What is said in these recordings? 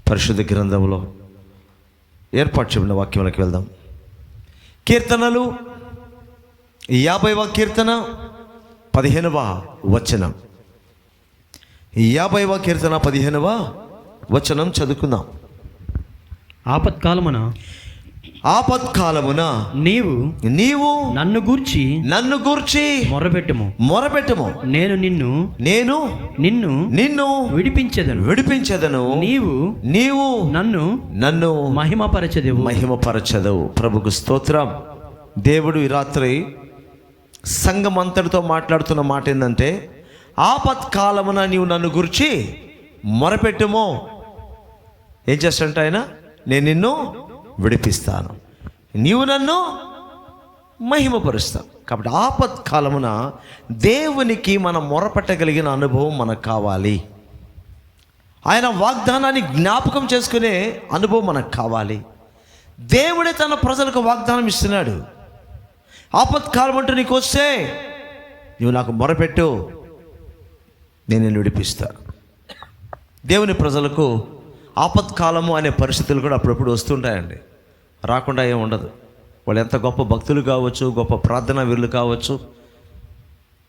పరిశుద్ధ గ్రంథంలో ఏర్పాటు చేయబడిన వాక్యంలోకి వెళ్దాం. కీర్తనలు 50వ కీర్తన 15వ వచనం. 50వ కీర్తన 15వ వచనం చదువుకుందాం. ఆపత్కాలమున నీవు నన్ను గూర్చి మొరపెట్టుము. నేను నిన్ను విడిపించెదను. నీవు నన్ను మహిమపరచెదవు. ప్రభుకు స్తోత్రం. దేవుడు ఈ రాత్రి సంఘం అంతటితో మాట్లాడుతున్న మాట ఏంటంటే, ఆపత్కాలమున నీవు నన్ను గురించి మొరపెట్టుము. ఏం చేస్తాడంటే ఆయన, నేను నిన్ను విడిపిస్తాను, నీవు నన్ను మహిమపరుస్తావు. కాబట్టి ఆపత్కాలమున దేవునికి మనం మొరపెట్టగలిగిన అనుభవం మనకు కావాలి. ఆయన వాగ్దానాన్ని జ్ఞాపకం చేసుకునే అనుభవం మనకు కావాలి. దేవుడే తన ప్రజలకు వాగ్దానం ఇస్తున్నాడు. ఆపత్కాలం అంటూ నీకు వస్తే నువ్వు నాకు మొరపెట్టు, నేను నిన్ను విడిపిస్తాను. దేవుని ప్రజలకు ఆపత్కాలము అనే పరిస్థితులు కూడా అప్పుడప్పుడు వస్తుంటాయండి. రాకుండా ఏమి ఉండదు. వాళ్ళు ఎంత గొప్ప భక్తులు కావచ్చు, గొప్ప ప్రార్థనా వీరులు కావచ్చు,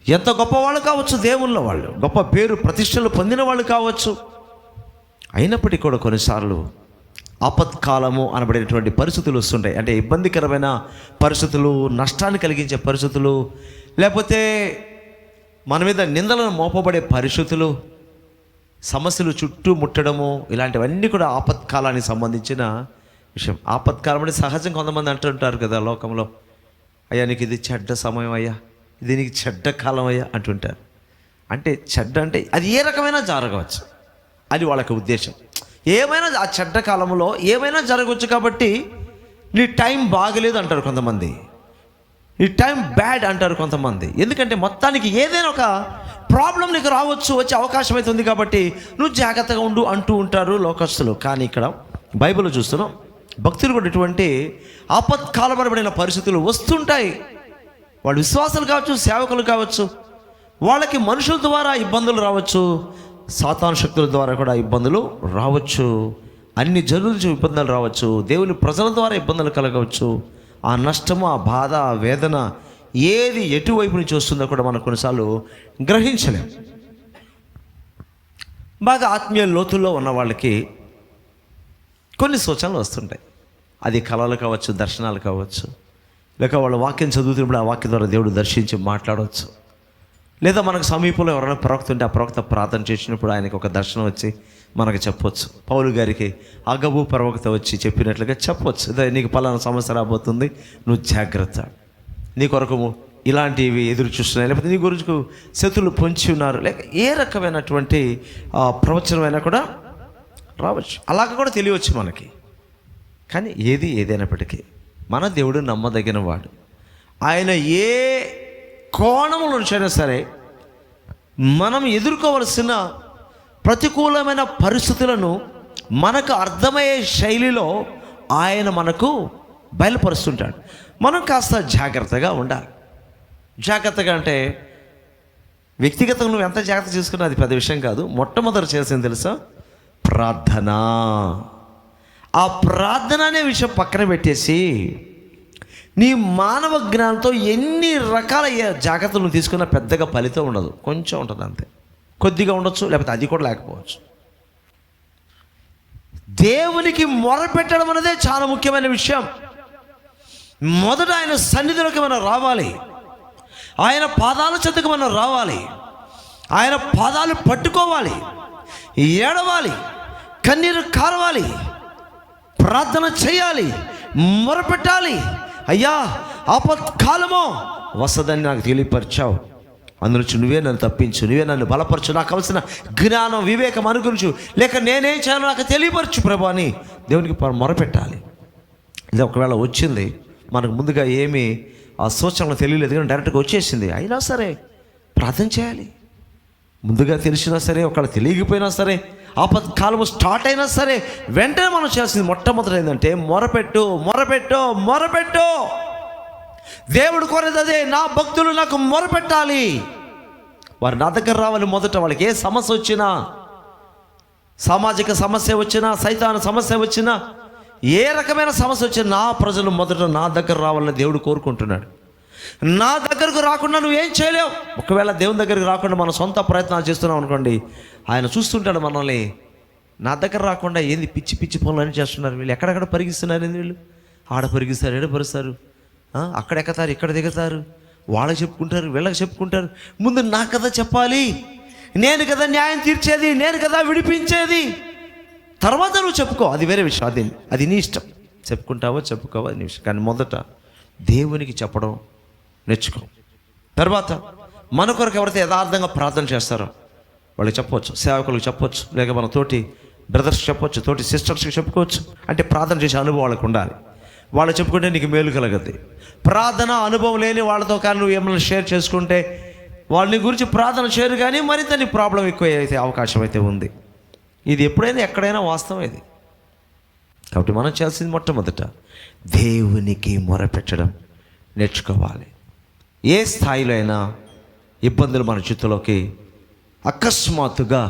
ఎంత గొప్ప వాళ్ళు కావచ్చు, దేవుళ్ళ వాళ్ళు గొప్ప పేరు ప్రతిష్టలు పొందిన వాళ్ళు కావచ్చు. అయినప్పటికీ కూడా కొన్నిసార్లు ఆపత్కాలము అనబడేటువంటి పరిస్థితులు వస్తుంటాయి. అంటే ఇబ్బందికరమైన పరిస్థితులు, నష్టాన్ని కలిగించే పరిస్థితులు, లేకపోతే మన మీద నిందలను మోపబడే పరిస్థితులు, సమస్యలు చుట్టూ ముట్టడము, ఇలాంటివన్నీ కూడా ఆపత్కాలానికి సంబంధించిన విషయం. ఆపత్కాలం అంటే సహజం కొంతమంది అంటుంటారు కదా లోకంలో, అయ్యా నీకు ఇది చెడ్డ సమయం అయ్యా, ఇది నీకు చెడ్డ కాలం అయ్యా అంటుంటారు. అంటే చెడ్డ అంటే అది ఏ రకమైనా జరగవచ్చు అని వాళ్ళకి ఉద్దేశం. ఏమైనా ఆ చెడ్డ కాలంలో ఏమైనా జరగవచ్చు కాబట్టి నీ టైం బాగలేదు అంటారు కొంతమంది, నీ టైం బ్యాడ్ అంటారు కొంతమంది. ఎందుకంటే మొత్తానికి ఏదైనా ఒక ప్రాబ్లం నీకు రావచ్చు, వచ్చే అవకాశం అయితే ఉంది కాబట్టి నువ్వు జాగ్రత్తగా ఉండు అంటూ ఉంటారు లోకస్తులు. కానీ ఇక్కడ బైబిల్లో చూస్తున్నాం, భక్తులు కూడా ఇటువంటి ఆపత్కాలపరబడిన పరిస్థితులు వస్తుంటాయి. వాళ్ళు విశ్వాసులు కావచ్చు, సేవకులు కావచ్చు, వాళ్ళకి మనుషుల ద్వారా ఇబ్బందులు రావచ్చు, సాతాను శక్తుల ద్వారా కూడా ఇబ్బందులు రావచ్చు, అన్ని జనుల నుంచి ఇబ్బందులు రావచ్చు, దేవుని ప్రజల ద్వారా ఇబ్బందులు కలగవచ్చు. ఆ నష్టము, ఆ బాధ, ఆ వేదన ఏది ఎటువైపు నుంచి వస్తుందో కూడా మనం కొన్నిసార్లు గ్రహించలేం. బాగా ఆత్మీయ లోతుల్లో ఉన్న వాళ్ళకి కొన్ని సూచనలు వస్తుంటాయి. అది కళలు కావచ్చు, దర్శనాలు కావచ్చు, లేక వాళ్ళ వాక్యం చదువుతున్నప్పుడు ఆ వాక్యం ద్వారా దేవుడు దర్శించి మాట్లాడవచ్చు. లేదా మనకు సమీపంలో ఎవరైనా ప్రవక్త ఉంటే ఆ ప్రవక్త ప్రార్థన చేసినప్పుడు ఆయనకి ఒక దర్శనం వచ్చి మనకు చెప్పొచ్చు. పౌలు గారికి అగబు ప్రవక్త వచ్చి చెప్పినట్లుగా చెప్పొచ్చు, అదే నీకు పలానా సమస్య రాబోతుంది, నువ్వు జాగ్రత్త, నీ కొరకు ఇలాంటివి ఎదురు చూస్తున్నాయి, లేకపోతే నీ గురించి శత్రులు పొంచి ఉన్నారు, లేక ఏ రకమైనటువంటి ప్రవచనమైనా కూడా రావచ్చు. అలాగ కూడా తెలియవచ్చు మనకి. కానీ ఏదైనప్పటికీ మన దేవుడు నమ్మదగిన వాడు. ఆయన ఏ కోణంలో నుంచైనా సరే మనం ఎదుర్కోవలసిన ప్రతికూలమైన పరిస్థితులను మనకు అర్థమయ్యే శైలిలో ఆయన మనకు బయలుపరుస్తుంటాడు. మనం కాస్త జాగ్రత్తగా ఉండాలి. జాగ్రత్తగా అంటే వ్యక్తిగతంగా నువ్వు ఎంత జాగ్రత్త చేసుకున్నా అది పెద్ద విషయం కాదు. మొట్టమొదటి చేసింది తెలుసా? ప్రార్థన. ఆ ప్రార్థన అనే విషయం పక్కన పెట్టేసి నీ మానవ జ్ఞానంతో ఎన్ని రకాల జాగ్రత్తలు తీసుకున్నా పెద్దగా ఫలితం ఉండదు, కొంచెం ఉంటుంది అంతే. కొద్దిగా ఉండొచ్చు, లేకపోతే అది కూడా లేకపోవచ్చు. దేవునికి మొరపెట్టడం అనేదే చాలా ముఖ్యమైన విషయం. మొదట ఆయన సన్నిధిలోకి మనం రావాలి, ఆయన పాదాల చెంతకు మనం రావాలి, ఆయన పాదాలు పట్టుకోవాలి, ఏడవాలి, కన్నీరు కారవాలి, ప్రార్థన చేయాలి, మొరపెట్టాలి. అయ్యా ఆపత్కాలమో వస్తుందని నాకు తెలియపరిచావు, అందులోంచి నువ్వే నన్ను తప్పించు, నువ్వే నన్ను బలపరచు, నాకు కావలసిన జ్ఞానం, వివేకం అనుగురించు, లేక నేనేం చేయాలో నాకు తెలియపరచు ప్రభు అని దేవునికి మొరపెట్టాలి. ఇది ఒకవేళ వచ్చింది, మనకు ముందుగా ఏమీ ఆ సూచనలు తెలియలేదు కానీ డైరెక్ట్గా వచ్చేసింది, అయినా సరే ప్రార్థన చేయాలి. ముందుగా తెలిసినా సరే, ఒకవేళ తెలియకపోయినా సరే, ఆపత్కాలము స్టార్ట్ అయినా సరే వెంటనే మనం చేయాల్సింది మొట్టమొదటి ఏంటంటే మొరపెట్టు, మొరపెట్టు, మొరపెట్టు. దేవుడు కోరేది అదే, నా భక్తులు నాకు మొరపెట్టాలి, వారు నా దగ్గర రావాలి. మొదట వాళ్ళకి ఏ సమస్య వచ్చినా సామాజిక సమస్య వచ్చినా, సైతాను సమస్య వచ్చినా, ఏ రకమైన సమస్య వచ్చినా నా ప్రజలు మొదట నా దగ్గర రావాలని దేవుడు కోరుకుంటున్నాడు. నా దగ్గరకు రాకుండా నువ్వేం చేయలేవు. ఒకవేళ దేవుని దగ్గరికి రాకుండా మన సొంత ప్రయత్నాలు చేస్తున్నాం అనుకోండి, ఆయన చూస్తుంటాడు మనల్ని. నా దగ్గర రాకుండా ఏంది పిచ్చి పిచ్చి పనులు అని చేస్తున్నారు వీళ్ళు, ఎక్కడెక్కడ పరిగిస్తున్నారు ఏంది వీళ్ళు, ఆడ పరిగిస్తారు, ఎడ పరుస్తారు, అక్కడ ఎక్కుతారు, ఇక్కడ దిగుతారు, వాళ్ళకి చెప్పుకుంటారు, వీళ్ళకి చెప్పుకుంటారు. ముందు నా కదా చెప్పాలి, నేను కదా న్యాయం తీర్చేది, నేను కదా విడిపించేది. తర్వాత నువ్వు చెప్పుకో, అది వేరే విషయం, అది నీ ఇష్టం. చెప్పుకుంటావో చెప్పుకోవో నీ ఇష్టం. కానీ మొదట దేవునికి చెప్పడం నేర్చుకో. తర్వాత మన కొరకు ఎవరైతే యథార్థంగా ప్రార్థన చేస్తారో వాళ్ళకి చెప్పవచ్చు, సేవకులకు చెప్పవచ్చు, లేక మన తోటి బ్రదర్స్కి చెప్పవచ్చు, తోటి సిస్టర్స్కి చెప్పుకోవచ్చు. అంటే ప్రార్థన చేసే అనుభవం వాళ్ళకు ఉండాలి. వాళ్ళు చెప్పుకుంటే నీకు మేలు కలగద్ది. ప్రార్థన అనుభవం లేని వాళ్ళతో కానీ నువ్వు ఏమైనా షేర్ చేసుకుంటే వాళ్ళని గురించి ప్రార్థన చేయరు, కానీ మరింత నీ ప్రాబ్లం ఎక్కువ అయితే అవకాశం అయితే ఉంది. ఇది ఎప్పుడైనా ఎక్కడైనా వాస్తవం ఇది. కాబట్టి మనం చేయాల్సింది మొట్టమొదట దేవునికి మొరపెట్టడం నేర్చుకోవాలి. ఏ స్థాయిలో అయినా ఇబ్బందులు మన చేతిలోకి అకస్మాత్తుగా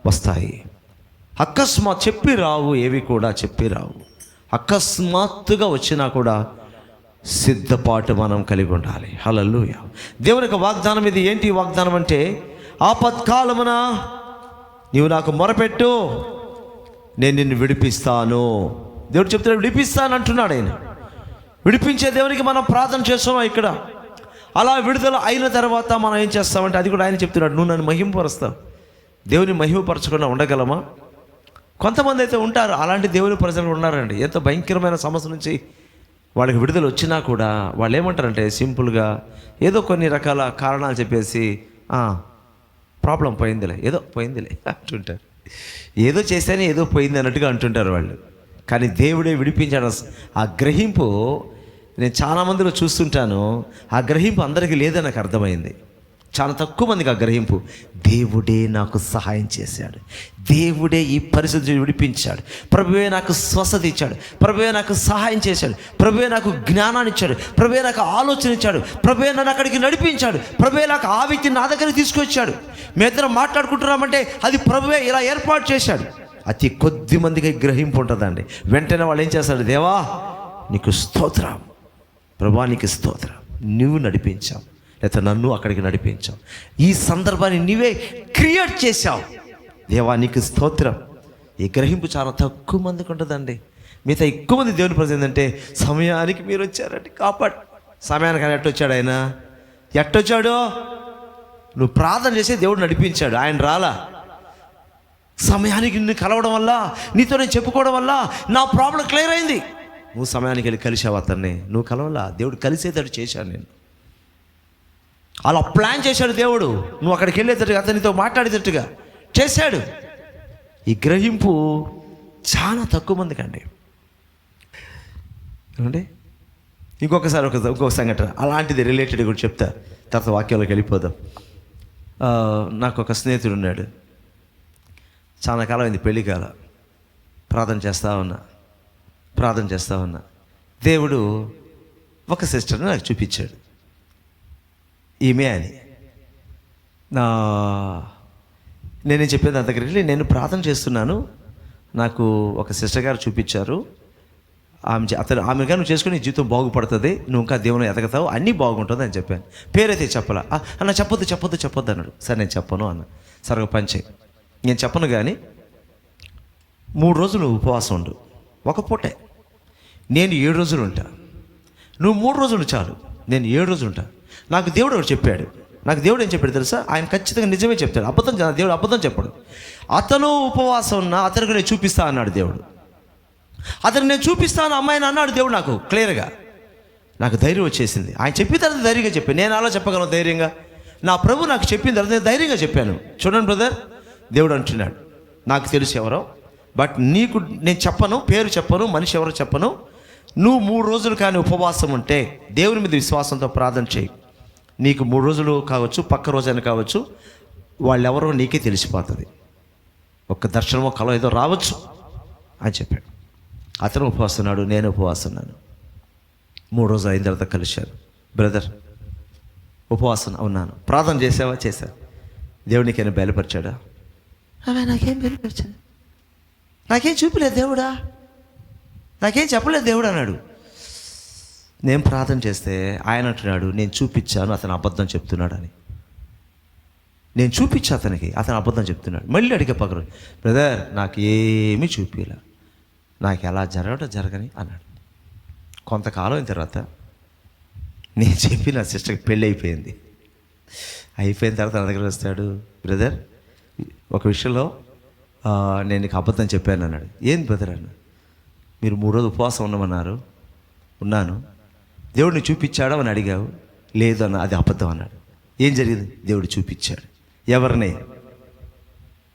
వస్తాయి. చెప్పి రావు, ఏవి కూడా చెప్పి రావు. అకస్మాత్తుగా వచ్చినా కూడా సిద్ధపాటు మనం కలిగి ఉండాలి. హల్లెలూయా. దేవుని యొక్క వాగ్దానం ఇది. ఏంటి వాగ్దానం అంటే, ఆపత్కాలమున నీవు నాకు మొరపెట్టు, నేను నిన్ను విడిపిస్తాను. దేవుడు చెప్తున్నాడు, విడిపిస్తాను అంటున్నాడు ఆయన. విడిపించే దేవునికి మనం ప్రార్థన చేస్తున్నాం ఇక్కడ. అలా విడుదల అయిన తర్వాత మనం ఏం చేస్తామంటే, అది కూడా ఆయన చెప్తున్నాడు, నువ్వు నన్ను మహిమపరుస్తావు. దేవుని మహిమపరచకుండా ఉండగలమా? కొంతమంది అయితే ఉంటారు, అలాంటి దేవుని ప్రజలు ఉన్నారండి. ఎంతో భయంకరమైన సమస్య నుంచి వాళ్ళకి విడుదల వచ్చినా కూడా వాళ్ళు ఏమంటారంటే, సింపుల్గా ఏదో కొన్ని రకాల కారణాలు చెప్పేసి ప్రాబ్లం పోయిందిలే, ఏదో పోయిందిలే అంటుంటారు. ఏదో చేస్తేనే ఏదో పోయింది అన్నట్టుగా అంటుంటారు వాళ్ళు. కానీ దేవుడే విడిపించాడు. ఆ గ్రహింపు నేను చాలామందిలో చూస్తుంటాను. ఆ గ్రహింపు అందరికీ లేదని నాకు అర్థమైంది. చాలా తక్కువ మందికి ఆ గ్రహింపు. దేవుడే నాకు సహాయం చేశాడు, దేవుడే ఈ పరిస్థితి విడిపించాడు, ప్రభువే నాకు స్వస్థత ఇచ్చాడు, ప్రభువే నాకు సహాయం చేశాడు, ప్రభువే నాకు జ్ఞానాన్ని ఇచ్చాడు, ప్రభువే నాకు ఆలోచన ఇచ్చాడు, ప్రభువే నన్ను అక్కడికి నడిపించాడు, ప్రభువే నాకు ఆ వ్యక్తిని నా దగ్గరికి తీసుకొచ్చాడు. మేమిద్దరం మాట్లాడుకుంటున్నామంటే అది ప్రభువే ఇలా ఏర్పాటు చేశాడు. అతి కొద్ది మందికి గ్రహింపు ఉంటుందండి. వెంటనే వాళ్ళు ఏం చేస్తాడు, దేవా నీకు స్తోత్రం, ప్రభువా నీకు స్తోత్రం, నువ్వు నడిపించావు, లేదా నన్ను అక్కడికి నడిపించావు, ఈ సందర్భాన్ని నీవే క్రియేట్ చేశావు, దేవా నీకు స్తోత్రం. ఈ గ్రహింపు చాలా తక్కువ మందికి ఉంటుందండి. మిగతా ఎక్కువ మంది దేవుని ప్రజలు ఏంటంటే, సమయానికి మీరు వచ్చారండి, కాపాడు. సమయానికి ఆయన ఎట్టొచ్చాడు? ఆయన ఎట్టొచ్చాడు? నువ్వు ప్రార్థన చేసి దేవుడు నడిపించాడు, ఆయన రాలా. సమయానికి నిన్ను కలవడం వల్ల, నీతో నేను చెప్పుకోవడం వల్ల నా ప్రాబ్లం క్లియర్ అయింది. నువ్వు సమయానికి వెళ్ళి కలిసావు అతన్ని, నువ్వు కలవలా, దేవుడు కలిసేటట్టు చేశాను నేను. అలా ప్లాన్ చేశాడు దేవుడు, నువ్వు అక్కడికి వెళ్ళేటట్టుగా, అతనితో మాట్లాడేటట్టుగా చేశాడు. ఈ గ్రహింపు చాలా తక్కువ మందికి అండి. ఏమండి, ఇంకొక సంఘటన అలాంటిది రిలేటెడ్ కూడా చెప్తా, తర్వాత వాక్యంలోకి వెళ్ళిపోదాం. నాకు ఒక స్నేహితుడు ఉన్నాడు, చాలా కాలం అయింది పెళ్లి కాల. ప్రార్థన చేస్తూ ఉన్నా దేవుడు ఒక సిస్టర్ని నాకు చూపించాడు, ఈమె అని. నేనేం చెప్పేది నా దగ్గరికి వెళ్ళి, నేను ప్రార్థన చేస్తున్నాను, నాకు ఒక సిస్టర్ గారు చూపించారు, ఆమె కానీ నువ్వు చేసుకుని నీ జీవితం బాగుపడుతుంది, నువ్వు ఇంకా దేవుని ఎదగతావు, అన్నీ బాగుంటుంది అని చెప్పాను. పేరైతే చెప్పాలా? అన్న చెప్పొద్దు అన్నాడు. సరే నేను చెప్పను అన్న. సరే ఒక పని చేయి, నేను చెప్పను కానీ 3 రోజులు ఉపవాసం ఉండు, ఒక పూటే. నేను 7 రోజులు ఉంటా, నువ్వు 3 రోజులు చాలు, నేను 7 రోజులు ఉంటా. నాకు దేవుడు ఒకటి చెప్పాడు. నాకు దేవుడు ఏం చెప్పాడు తెలుసా? ఆయన ఖచ్చితంగా నిజమే చెప్తాడు, దేవుడు అబద్ధం చెప్పాడు. అతను ఉపవాసం ఉన్నా అతనికి నేను చూపిస్తా అన్నాడు దేవుడు. అతను నేను చూపిస్తాను అమ్మాయిని అన్నాడు దేవుడు నాకు క్లియర్గా. నాకు ధైర్యం వచ్చేసింది. ఆయన చెప్పిన తర్వాత ధైర్యంగా చెప్పాను. నేను అలా చెప్పగలను ధైర్యంగా? నా ప్రభు నాకు చెప్పిన తర్వాత నేను ధైర్యంగా చెప్పాను. చూడండి బ్రదర్, దేవుడు అంటున్నాడు, నాకు తెలుసు ఎవరో, బట్ నీకు నేను చెప్పను, పేరు చెప్పను, మనిషి ఎవరో చెప్పను. నువ్వు 3 రోజులు కానీ ఉపవాసం ఉంటే, దేవుని మీద విశ్వాసంతో ప్రార్థన చేయి, నీకు 3 రోజులు కావచ్చు, పక్క రోజైనా కావచ్చు, వాళ్ళెవరో నీకే తెలిసిపోతుంది. ఒక్క దర్శనమో కలో ఏదో రావచ్చు అని చెప్పాడు. అతను ఉపవాస్తున్నాడు, నేను ఉపవాస్తున్నాను. 3 రోజులు అయిన తర్వాత కలిశారు. బ్రదర్ ఉపవాసం ఉన్నాను, ప్రార్థన చేసావా? చేశాను. దేవుడు నీకైనా బయలుపరిచాడా? నాకేం బయలుపరిచాడు? నాకేం చూపిలేదు దేవుడా, నాకేం చెప్పలేదు దేవుడు అన్నాడు. నేను ప్రార్థన చేస్తే ఆయన అంటున్నాడు, నేను చూపించాను, అతను అబద్ధం చెప్తున్నాడు అని. నేను చూపించా అతనికి, అతను అబద్ధం చెప్తున్నాడు. మళ్ళీ అడిగే పక్కన, బ్రదర్ నాకు ఏమీ చూపిలా, నాకు ఎలా జరగని అన్నాడు. కొంతకాలం అయిన తర్వాత నేను చెప్పి నా సిస్టర్కి పెళ్ళి అయిపోయింది. అయిపోయిన తర్వాత నా దగ్గర వస్తాడు, బ్రదర్ ఒక విషయంలో నేను నీకు అబద్ధం చెప్పాను అన్నాడు. ఏంది బ్రదర్ అన్న? మీరు 3 రోజులు ఉపవాసం ఉండమన్నారు, ఉన్నాను. దేవుడిని చూపించాడు అని అడిగావు, లేదు అన్న, అది అబద్ధం అన్నాడు. ఏం జరిగింది? దేవుడు చూపించాడు. ఎవరిని?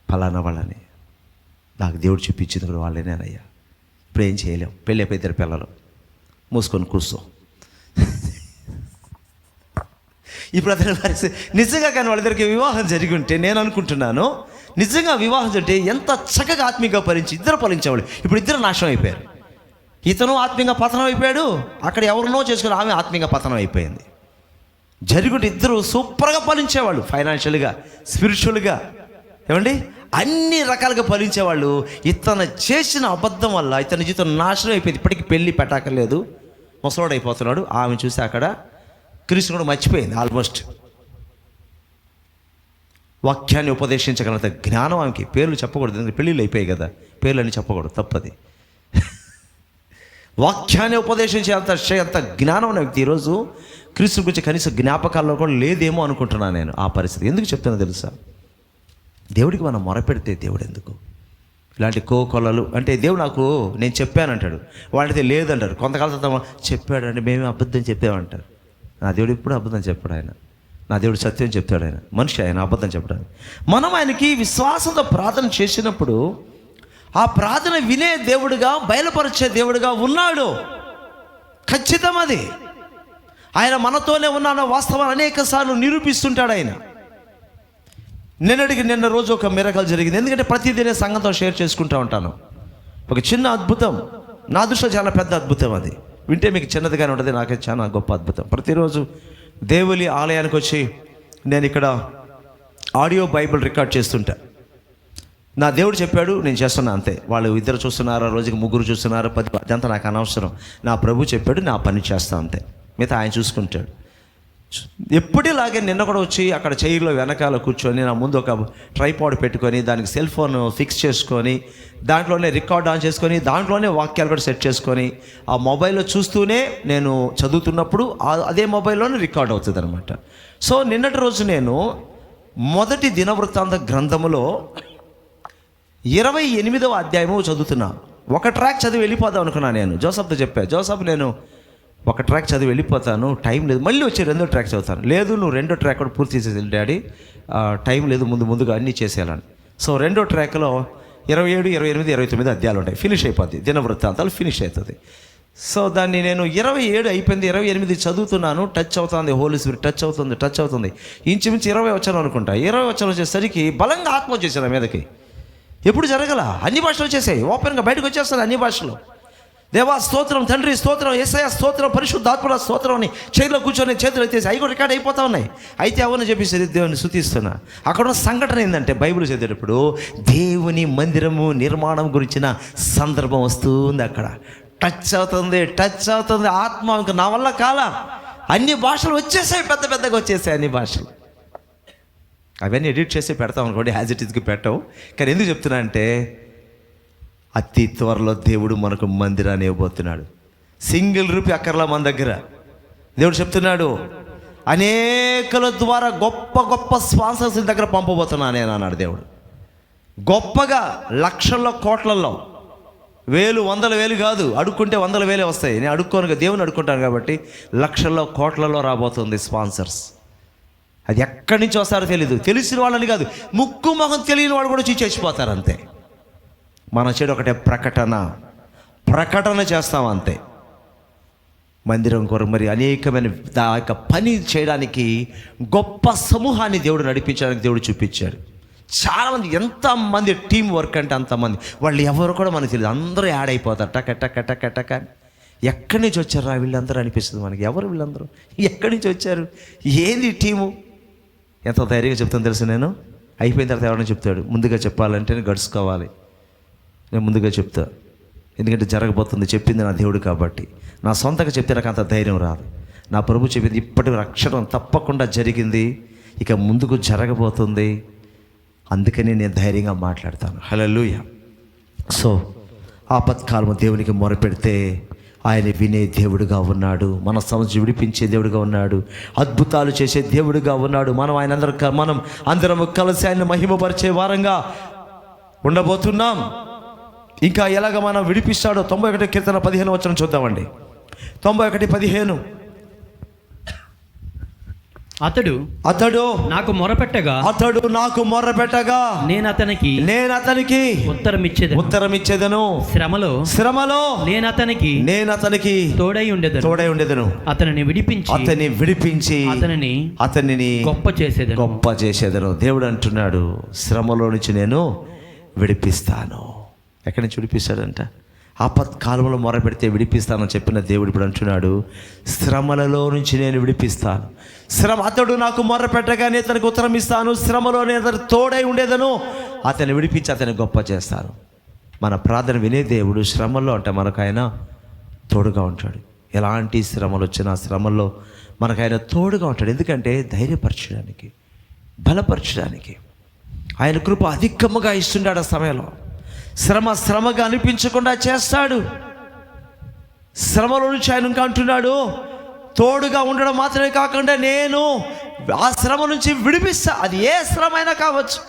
ఫలానా వాళ్ళని. నాకు దేవుడు చూపించింది కూడా వాళ్ళేనేనయ్యా. ఇప్పుడు ఏం చేయలేం, పెళ్ళి అయిపోయి 2 పిల్లలు, మూసుకొని కూర్చో. ఇప్పుడు అతని పరిస్థితి నిజంగా కానీ వాళ్ళిద్దరికి వివాహం జరిగి ఉంటే నేను అనుకుంటున్నాను, నిజంగా వివాహం జరిగితే ఎంత చక్కగా ఆత్మీయంగా ఫలించి ఇద్దరు ఫలించేవాళ్ళు. ఇప్పుడు ఇద్దరు నాశనం అయిపోయారు. ఇతను ఆత్మీయంగా పతనం అయిపోయాడు, అక్కడ ఎవరినో చేసుకుని ఆమె ఆత్మీయంగా పతనం అయిపోయింది. జరుగుంటే ఇద్దరు సూపర్గా ఫలించేవాళ్ళు, ఫైనాన్షియల్గా, స్పిరిచువల్గా, ఏమండి అన్ని రకాలుగా ఫలించేవాళ్ళు. ఇతను చేసిన అబద్ధం వల్ల ఇతని జీవితం నాశనం అయిపోయింది. ఇప్పటికీ పెళ్ళి పెట్టాకలేదు, ముసలోడు అయిపోతున్నాడు. ఆమె చూసి అక్కడ క్రీస్తు కూడా మర్చిపోయింది ఆల్మోస్ట్. వాక్యాన్ని ఉపదేశించగలంత జ్ఞానం ఆమెకి. పేర్లు చెప్పకూడదు, ఎందుకంటే పెళ్ళిళ్ళు అయిపోయాయి కదా, పేర్లు అన్నీ చెప్పకూడదు, తప్పది. వాక్యాన్ని ఉపదేశించే అంత జ్ఞానం ఉన్న వ్యక్తి ఈరోజు క్రీస్తు గురించి కనీస జ్ఞాపకాల్లో కూడా లేదేమో అనుకుంటున్నాను నేను. ఆ పరిస్థితి ఎందుకు చెప్తున్నా తెలుసా? దేవుడికి మనం మొరపెడితే దేవుడు ఎందుకు ఇలాంటి కోకొల్లలు అంటే, దేవుడు నాకు నేను చెప్పానంటాడు, వాడితే లేదంటారు. కొంతకాలం తర్వాత చెప్పాడంటే మేమే అబద్ధం చెప్పామంటారు. నా దేవుడు ఎప్పుడు అబద్ధం చెప్పాడు. ఆయన నా దేవుడు సత్యం చెప్తాడు. ఆయన మనిషి, ఆయన అబద్ధం చెప్పడానికి. మనం ఆయనకి విశ్వాసంతో ప్రార్థన చేసినప్పుడు ఆ ప్రార్థన వినే దేవుడుగా, బయలుపరిచే దేవుడుగా ఉన్నాడు. ఖచ్చితం అది. ఆయన మనతోనే ఉన్నాడో వాస్తవాన్ని అనేక సార్లు నిరూపిస్తుంటాడు ఆయన. నిన్న రోజు ఒక మిరకల్ జరిగింది. ఎందుకంటే ప్రతిదినే సంఘంతో షేర్ చేసుకుంటూ ఉంటాను. ఒక చిన్న అద్భుతం, నా దృష్టిలో చాలా పెద్ద అద్భుతం. అది వింటే మీకు చిన్నదిగానే ఉంటుంది, నాకే చాలా గొప్ప అద్భుతం. ప్రతిరోజు దేవుని ఆలయానికి వచ్చి నేను ఇక్కడ ఆడియో బైబిల్ రికార్డ్ చేస్తుంటా. నా దేవుడు చెప్పాడు, నేను చేస్తున్నా అంతే. వాళ్ళు 2 చూస్తున్నారు, రోజుకి 3 చూస్తున్నారు, 10, అదంతా నాకు అనవసరం. నా ప్రభు చెప్పాడు, నా పని చేస్తా అంతే, మిగతా ఆయన చూసుకుంటాడు. ఎప్పటిలాగే నిన్న కూడా వచ్చి అక్కడ చైర్లో వెనకాల కూర్చొని నా ముందు ఒక ట్రైపాడ్ పెట్టుకొని దానికి సెల్ ఫోన్ ఫిక్స్ చేసుకొని దాంట్లోనే రికార్డ్ ఆన్ చేసుకొని దాంట్లోనే వాక్యాలు కూడా సెట్ చేసుకొని ఆ మొబైల్లో చూస్తూనే నేను చదువుతున్నప్పుడు అదే మొబైల్లోనే రికార్డ్ అవుతుంది అనమాట. సో నిన్నటి రోజు నేను మొదటి దినవృత్తాంత గ్రంథములో 28వ అధ్యాయము చదువుతున్నా. ఒక ట్రాక్ చదివి వెళ్ళిపోదాం అనుకున్నాను. నేను జోసఫ్తో చెప్పాను, జోసఫ్ నేను ఒక ట్రాక్ చదివి వెళ్ళిపోతాను, టైం లేదు, మళ్ళీ వచ్చి 2వ ట్రాక్ చదువుతాను. లేదు, నువ్వు 2వ ట్రాక్ కూడా పూర్తి చేసేది డాడీ, టైం లేదు, ముందుగా అన్నీ చేసేయాలని. సో 2వ ట్రాక్లో 27, 28, 29 అధ్యాయాలు ఉంటాయి. ఫినిష్ అయిపోద్ది, దినవృత్తాంతాలు ఫినిష్ అవుతుంది. సో దాన్ని నేను 27 అయిపోయింది, 28 చదువుతున్నాను. టచ్ అవుతుంది, హోలీ స్పిరిట్ టచ్ అవుతుంది. ఇంచుమించు 20 వచ్చాను అనుకుంటా. 20 వచ్చాను వచ్చేసరికి బలంగా ఆత్మ వచ్చేసాను మీదకి. ఎప్పుడు జరగల, అన్ని భాషలు వచ్చేసాయి, ఓపెన్గా బయటకు వచ్చేస్తాను అన్ని భాషలు. దేవా స్తోత్రం, తండ్రి స్తోత్రం, యేసయ్య స్తోత్రం, పరిశుద్ధాత్మ స్తోత్రం అని చైర్లో కూర్చొని చేతులు ఎత్తేసి అవి కూడా రికార్డ్ అయిపోతా ఉన్నాయి. అయితే అవన్నీ చెప్పేసి దేవుని స్తుతిస్తున్నా. అక్కడ ఉన్న సంఘటన ఏంటంటే, బైబిల్ చదివేటప్పుడు దేవుని మందిరము నిర్మాణం గురించిన సందర్భం వస్తుంది. అక్కడ టచ్ అవుతుంది ఆత్మ. ఇంకా నా వల్ల కాలా, అన్ని భాషలు వచ్చేసాయి, పెద్దగా వచ్చేసాయి అన్ని భాషలు. అవన్నీ ఎడిట్ చేసి పెడతాం అనుకోండి, యాజ్ ఇట్ ఈస్కి పెట్టాం. కానీ ఎందుకు చెప్తున్నా అంటే, అతి త్వరలో దేవుడు మనకు మందిరాన్ని ఇవ్వబోతున్నాడు. సింగిల్ రూపీ అక్కర్లా మన దగ్గర. దేవుడు చెప్తున్నాడు, అనేకల ద్వారా గొప్ప స్పాన్సర్స్ దగ్గర పంపబోతున్నాను నేను అన్నాడు దేవుడు. గొప్పగా లక్షల్లో, కోట్లలో, వేలు, 100,000 కాదు, అడుక్కుంటే 100,000 వస్తాయి. నేను అడుక్కోను, దేవుని అడుక్కుంటాను కాబట్టి లక్షల్లో, కోట్లలో రాబోతుంది స్పాన్సర్స్. అది ఎక్కడి నుంచి వస్తారో తెలీదు. తెలిసిన వాళ్ళని కాదు, ముక్కు మొహం తెలియని వాడు కూడా వచ్చి చచ్చిపోతారు అంతే. మన చెడు ఒకటే ప్రకటన చేస్తాం అంతే. మందిరం కొరకు మరి అనేకమైన ఆ యొక్క పని చేయడానికి గొప్ప సమూహాన్ని దేవుడు నడిపించడానికి దేవుడు చూపించాడు. చాలామంది, ఎంతమంది టీం వర్క్ అంటే అంతమంది. వాళ్ళు ఎవరు కూడా మనకు తెలియదు, అందరూ యాడ్ అయిపోతారు టక. ఎక్కడి నుంచి వచ్చారు వీళ్ళందరూ అనిపిస్తుంది మనకి. ఎవరు వీళ్ళందరూ, ఎక్కడి నుంచి వచ్చారు, ఏంది టీము? ఎంత ధైర్యంగా చెప్తాను తెలుసు నేను. అయిపోయిన తర్వాత ఎవరైనా చెప్తాడు, ముందుగా చెప్పాలంటే గడుచుకోవాలి. నేను ముందుగా చెప్తా, ఎందుకంటే జరగబోతుంది, చెప్పింది నా దేవుడు కాబట్టి. నా సొంతగా చెప్తే నాకు అంత ధైర్యం రాదు. నా ప్రభు చెప్పింది ఇప్పటి అక్షరం తప్పకుండా జరిగింది, ఇక ముందుకు జరగబోతుంది, అందుకని నేను ధైర్యంగా మాట్లాడతాను. హల్లెలూయా. సో ఆపత్కాలము దేవునికి మొరపెడితే ఆయన వినే దేవుడుగా ఉన్నాడు, మన సమస్య విడిపించే దేవుడుగా ఉన్నాడు, అద్భుతాలు చేసే దేవుడుగా ఉన్నాడు. మనం అందరం కలిసి ఆయన మహిమపరిచే వారంగా ఉండబోతున్నాం. ఇంకా ఎలాగ మనం విడిపిస్తాడో 91 కీర్తన 15 వచనం చూద్దామండి. 91:15. అతడు నాకు మొరపెట్టగా నేను అతనికి ఉత్తరమిచ్చేదను. శ్రమలో నేను అతనికి తోడై ఉండేదను. అతనిని విడిపించి అతనిని గొప్ప చేసేదను. దేవుడు అంటున్నాడు, శ్రమలో నుంచి నేను విడిపిస్తాను. ఎక్కడి నుంచి విడిపిస్తాడంట? ఆపత్కాలంలో మొరపెడితే విడిపిస్తానని చెప్పిన దేవుడు ఇప్పుడు అంటున్నాడు, శ్రమలలో నుంచి నేను విడిపిస్తాను. అతడు నాకు మొరపెట్టగానే అతనికి ఉత్తరం ఇస్తాను. శ్రమలో నేను అతను తోడై ఉండేదను. అతన్ని విడిపించి అతన్ని గొప్ప చేస్తాను. మన ప్రార్థన వినే దేవుడు శ్రమల్లో అంటే మనకు ఆయన తోడుగా ఉంటాడు. ఎలాంటి శ్రమలు వచ్చినా శ్రమల్లో మనకు ఆయన తోడుగా ఉంటాడు. ఎందుకంటే ధైర్యపరచడానికి, బలపరచడానికి ఆయన కృప అధికముగా ఇస్తున్నాడు. ఆ సమయంలో శ్రమగా అనిపించకుండా చేస్తాడు. శ్రమలో నుంచి ఆయన ఇంకా అంటున్నాడు, తోడుగా ఉండడం మాత్రమే కాకుండా నేను ఆ శ్రమ నుంచి విడిపిస్తా. అది ఏ శ్రమ అయినా కావచ్చు,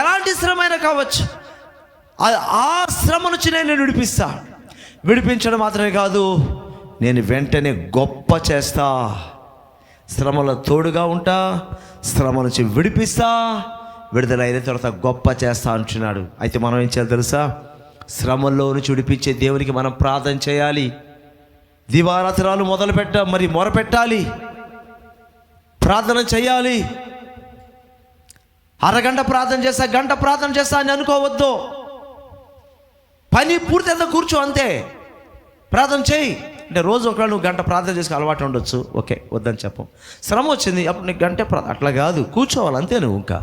ఎలాంటి శ్రమ అయినా కావచ్చు, ఆ శ్రమ నుంచి నేను విడిపిస్తా. విడిపించడం మాత్రమే కాదు, నేను వెంటనే గొప్ప చేస్తా. శ్రమలో తోడుగా ఉంటా, శ్రమ నుంచి విడిపిస్తా, విడుదలైన తర్వాత గొప్ప చేస్తా అంటున్నాడు. అయితే మనం ఏం చేయాలి తెలుసా? శ్రమల్లో నుంచి విడిపించే దేవునికి మనం ప్రార్థన చేయాలి. దివారాత్రాలు మొరపెట్టాలి, ప్రార్థన చేయాలి. అరగంట ప్రార్థన చేస్తా, గంట ప్రార్థన చేస్తా అని అనుకోవద్దు. పని పూర్తి కూర్చో, అంతే. ప్రార్థన చేయి అంటే రోజు ఒకవేళ నువ్వు గంట ప్రార్థన చేసుకుని అలవాటు ఉండొచ్చు, ఓకే, వద్దని చెప్పం. శ్రమ వచ్చింది అప్పుడు నీకు గంటే అట్లా కాదు, కూర్చోవాలి అంతే. నువ్వు ఇంకా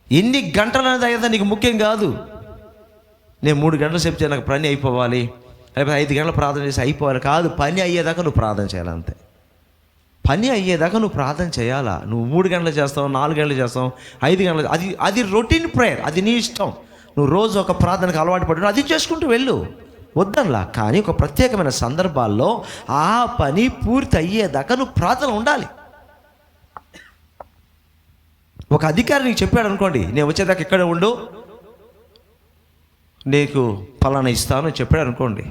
ఎన్ని గంటలు అనేది అయ్యేదా నీకు ముఖ్యం కాదు. నేను 3 గంటలు చెప్తే నాకు పని అయిపోవాలి, లేకపోతే 5 గంటలు ప్రార్థన చేసి అయిపోవాలి కాదు. పని అయ్యేదాకా నువ్వు ప్రార్థన చేయాలి, అంతే. పని అయ్యేదాకా నువ్వు ప్రార్థన చేయాలా. నువ్వు 3 గంటలు చేస్తావు, 4 గంటలు చేస్తావు, 5 గంటలు, అది రొటీన్ ప్రేయర్, అది నీ ఇష్టం. నువ్వు రోజు ఒక ప్రార్థనకు అలవాటు పడి అది చేసుకుంటూ వెళ్ళు, వద్దనలా. కానీ ఒక ప్రత్యేకమైన సందర్భాల్లో ఆ పని పూర్తి అయ్యేదాకా నువ్వు ప్రార్థన ఉండాలి. ఒక అధికారి నీకు చెప్పాడు అనుకోండి, నేను వచ్చేదాకా ఇక్కడ ఉండు, నీకు పలానా ఇస్తాను చెప్పాడు అనుకోండి.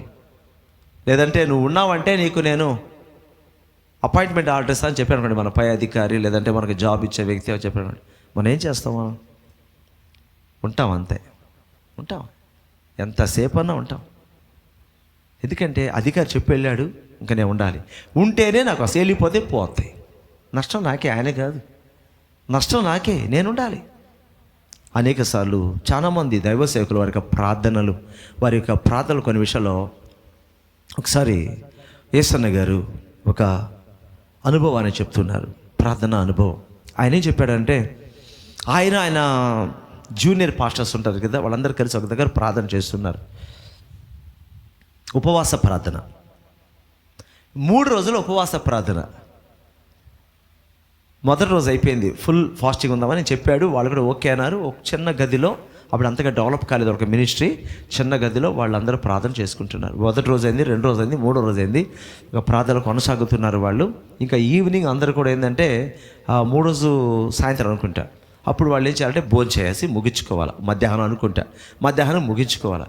లేదంటే నువ్వు ఉన్నావంటే నీకు నేను అపాయింట్మెంట్ ఆర్డర్ ఇస్తాను అని చెప్పాను అనుకోండి, మన పై అధికారి లేదంటే మనకు జాబ్ ఇచ్చే వ్యక్తి చెప్పాడు అనుకోండి. మనం ఏం చేస్తామా? ఉంటాం, అంతే. ఉంటాం, ఎంతసేపు అన్నా ఉంటాం. ఎందుకంటే అధికారి చెప్పి వెళ్ళాడు, ఇంకా నేను ఉండాలి. ఉంటేనే నాకు అసలు వెళ్ళిపోతే పోతాయి. నష్టం నాకే, ఆయనే కాదు. నష్టం నాకే, నేను ఉండాలి. అనేక సార్లు చాలామంది దైవ సేవకులు వారి యొక్క ప్రార్థనలు కొన్ని విషయాల్లో ఒకసారి యేసన్న గారు ఒక అనుభవాన్ని చెప్తున్నారు, ప్రార్థన అనుభవం. ఆయన ఏం చెప్పాడంటే, ఆయన జూనియర్ పాస్టర్స్ ఉంటారు కదా, వాళ్ళందరూ కలిసి ఒక దగ్గర ప్రార్థన చేస్తున్నారు. ఉపవాస ప్రార్థన, 3 రోజులు ఉపవాస ప్రార్థన. మొదటి రోజు అయిపోయింది, ఫుల్ ఫాస్టింగ్ ఉందామని చెప్పాడు. వాళ్ళు కూడా ఓకే అన్నారు. ఒక చిన్న గదిలో, అప్పుడు అంతగా డెవలప్ కాలేదు ఒక మినిస్ట్రీ, చిన్న గదిలో వాళ్ళందరూ ప్రార్థన చేసుకుంటున్నారు. మొదటి రోజు అయింది, 2 రోజు అయింది, 3వ రోజు అయింది. ఒక ప్రార్థన కొనసాగుతున్నారు వాళ్ళు. ఇంకా ఈవినింగ్ అందరూ కూడా ఏంటంటే 3వ రోజు సాయంత్రం అనుకుంటా, అప్పుడు వాళ్ళు ఏం చేయాలంటే భోజనం చేసి ముగించుకోవాలి. మధ్యాహ్నం ముగించుకోవాలి.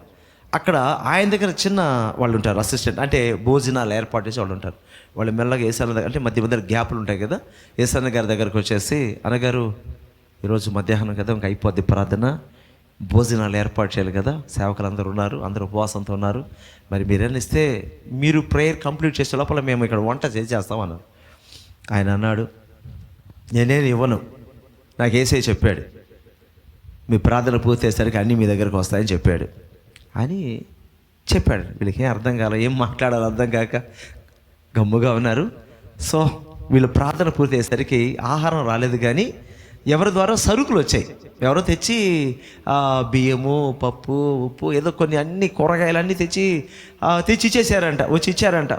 అక్కడ ఆయన దగ్గర చిన్న వాళ్ళు ఉంటారు, అసిస్టెంట్, అంటే భోజనాలు ఏర్పాటు చేసి వాళ్ళు ఉంటారు. వాళ్ళు మెల్లగా ఏసన్న దగ్గర, అంటే మధ్య గ్యాపులు ఉంటాయి కదా, ఏసన్న గారి దగ్గరకు వచ్చేసి, అన్నగారు ఈరోజు మధ్యాహ్నం కదా, ఇంకా అయిపోద్ది ప్రార్థన, భోజనాలు ఏర్పాటు చేయాలి కదా, సేవకులు అందరూ ఉన్నారు, అందరూ ఉపవాసంతో ఉన్నారు, మరి మీరేనా ఇస్తే మీరు ప్రేయర్ కంప్లీట్ చేసే లోపల మేము ఇక్కడ వంట చేస్తామన్నారు. ఆయన అన్నాడు, నేనేం ఇవ్వను, నాకు ఏసై చెప్పాడు, మీ ప్రార్థన పూర్తి అయ్యేసరికి అన్నీ మీ దగ్గరకు వస్తాయని చెప్పాడు అని చెప్పాడు. వీళ్ళకి ఏం అర్థం కాలేదు, ఏం మాట్లాడాలో అర్థం కాక గమ్ముగా ఉన్నారు. సో వీళ్ళు ప్రార్థన పూర్తి అయ్యేసరికి ఆహారం రాలేదు, కానీ ఎవరి ద్వారా సరుకులు వచ్చాయి. ఎవరో తెచ్చి బియ్యము, పప్పు, ఉప్పు, ఏదో కొన్ని అన్ని కూరగాయలన్నీ తెచ్చి ఇచ్చేసారంట.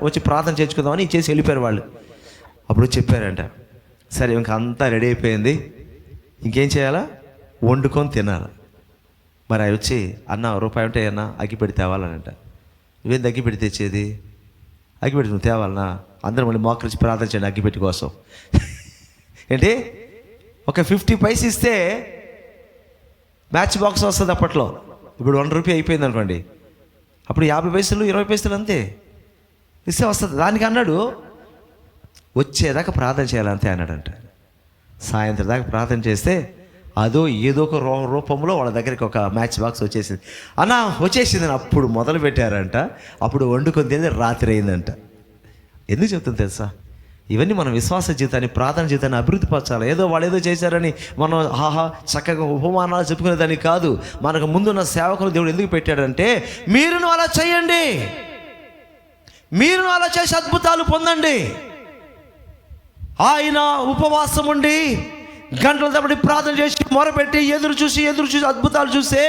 వచ్చి ప్రార్థన చేసుకుందామని ఇచ్చేసి వెళ్ళిపోయారు వాళ్ళు. అప్పుడు చెప్పారంట, సరే ఇంక అంతా రెడీ అయిపోయింది, ఇంకేం చేయాలా, వండుకొని తినాలి. మరి అవి వచ్చి, అన్న రూపాయి ఉంటే అన్న అగ్గిపెట్టి తేవాలనంట. నువ్వేం అగ్గిపెట్టి తెచ్చేది, అగ్గిపెట్టి నువ్వు తేవాలన్నా, అందరూ మళ్ళీ మోకరించి ప్రార్థన చేయండి అగ్గిపెట్టి కోసం. ఏంటి, ఒక 50 పైసలు ఇస్తే మ్యాచ్ బాక్స్ వస్తుంది అప్పట్లో. ఇప్పుడు 1 రూపీ అయిపోయింది అనుకోండి, అప్పుడు 50 పైసలు 20 పైసలు అంతే ఇస్తే వస్తుంది. దానికి అన్నాడు వచ్చేదాకా ప్రార్థన చేయాలంతే అన్నాడంట. సాయంత్రం దాకా ప్రార్థన చేస్తే ఏదో ఒక రూపంలో వాళ్ళ దగ్గరికి ఒక మ్యాచ్ బాక్స్ వచ్చేసింది. వచ్చేసిందని అప్పుడు మొదలు పెట్టారంట. అప్పుడు వండుకొని తిని రాత్రి అయిందంట. ఎందుకు చెప్తుంది తెలుసా? ఇవన్నీ మన విశ్వాస జీవితాన్ని, ప్రార్థన జీవితాన్ని అభివృద్ధి పరచాలి. వాళ్ళు ఏదో చేశారని మనం చక్కగా ఉపమానాలు చెప్పుకునేదాన్ని కాదు. మనకు ముందున్న సేవకులు దేవుడు ఎందుకు పెట్టాడంటే, మీరును అలా చేయండి, మీరును అలా చేసి అద్భుతాలు పొందండి. ఆయన ఉపవాసం ఉండి గంటల తప్పటి ప్రార్థన చేసి మొరపెట్టి ఎదురు చూసి అద్భుతాలు చూస్తే,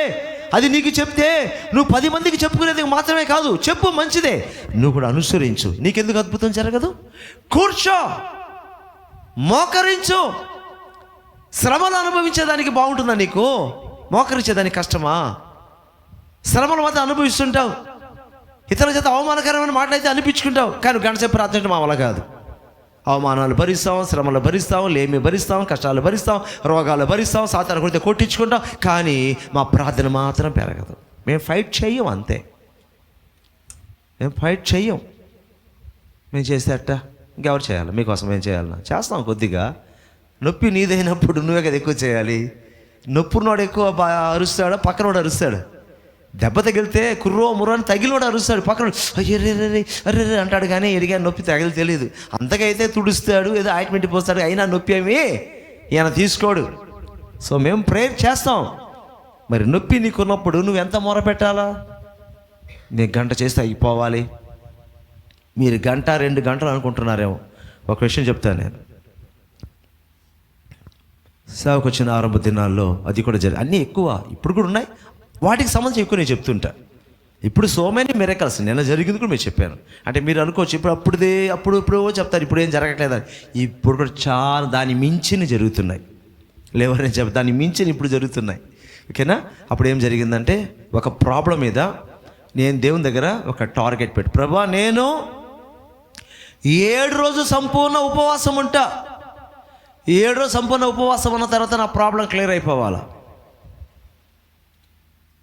అది నీకు చెప్తే నువ్వు 10 మందికి చెప్పుకునేది మాత్రమే కాదు, చెప్పు మంచిదే, నువ్వు కూడా అనుసరించు. నీకెందుకు అద్భుతం జరగదు? కూర్చో, మోకరించు. శ్రమలు అనుభవించేదానికి బాగుంటుందా నీకు? మోకరించేదానికి కష్టమా? శ్రమలు మాత్రం అనుభవిస్తుంటావు, ఇతరుల చేత అవమానకరమైన మాటలైతే అనిపించుకుంటావు, కానీ గంటసేపు ప్రార్థన మా వల్ల కాదు. అవమానాలు భరిస్తాం, శ్రమలు భరిస్తాం, లేమి భరిస్తాం, కష్టాలు భరిస్తాం, రోగాలు భరిస్తాం, సాతాను కొడితే కొట్టించుకుంటాం, కానీ మా ప్రార్థన మాత్రం పెరగదు. మేము ఫైట్ చెయ్యం, అంతే. మేము ఫైట్ చెయ్యం. మేము చేస్తే అట్ట ఇంకెవరు చేయాలి? మీకోసం ఏం చేయాలన్నా చేస్తాం. కొద్దిగా నొప్పి నీదైనప్పుడు నువ్వే కదా ఎక్కువ చేయాలి. నొప్పునోడు ఎక్కువ అరుస్తాడు, పక్కనోడు అరుస్తాడు. దెబ్బ తగిలితే కుర్రో ముర్రో అని తగిలినోడు అరుస్తాడు, పక్కన అర్రే అంటాడు, కానీ ఎడిగా నొప్పి తగిలి తెలియదు. అంతకైతే తుడుస్తాడు, ఏదో ఆయింట్మెంట్ పోస్తాడు, అయినా నొప్పి ఏమి ఈయన తీసుకోడు. సో మేము ప్రేయర్ చేస్తాం. మరి నొప్పి నీకున్నప్పుడు నువ్వు ఎంత మొర పెట్టాలా? నేను గంట చేస్తే అయిపోవాలి. మీరు 1-2 గంటలు అనుకుంటున్నారేమో. ఒక విషయం చెప్తాను నేను. సేవకు వచ్చిన ఆరంభ దినాల్లో అది కూడా అన్నీ ఎక్కువ ఇప్పుడు కూడా ఉన్నాయి, వాటికి సంబంధించి ఎక్కువ నేను చెప్తుంటా. ఇప్పుడు సో మెనీ మిరకల్స్ నిన్న జరిగింది కూడా మీరు చెప్పాను. అంటే మీరు అనుకోవచ్చు ఇప్పుడు చెప్తారు, ఇప్పుడు ఏం జరగట్లేదని. ఇప్పుడు కూడా చాలా దాన్ని మించిన జరుగుతున్నాయి. లేవని చెప్పి దాన్ని మించిన ఇప్పుడు జరుగుతున్నాయి. ఓకేనా? అప్పుడు ఏం జరిగిందంటే, ఒక ప్రాబ్లం మీద నేను దేవుని దగ్గర ఒక టార్గెట్ పెట్టి, ప్రభా నేను 7 రోజులు సంపూర్ణ ఉపవాసం ఉంటా. 7 రోజులు సంపూర్ణ ఉపవాసం ఉన్న తర్వాత నా ప్రాబ్లం క్లియర్ అయిపోవాలా.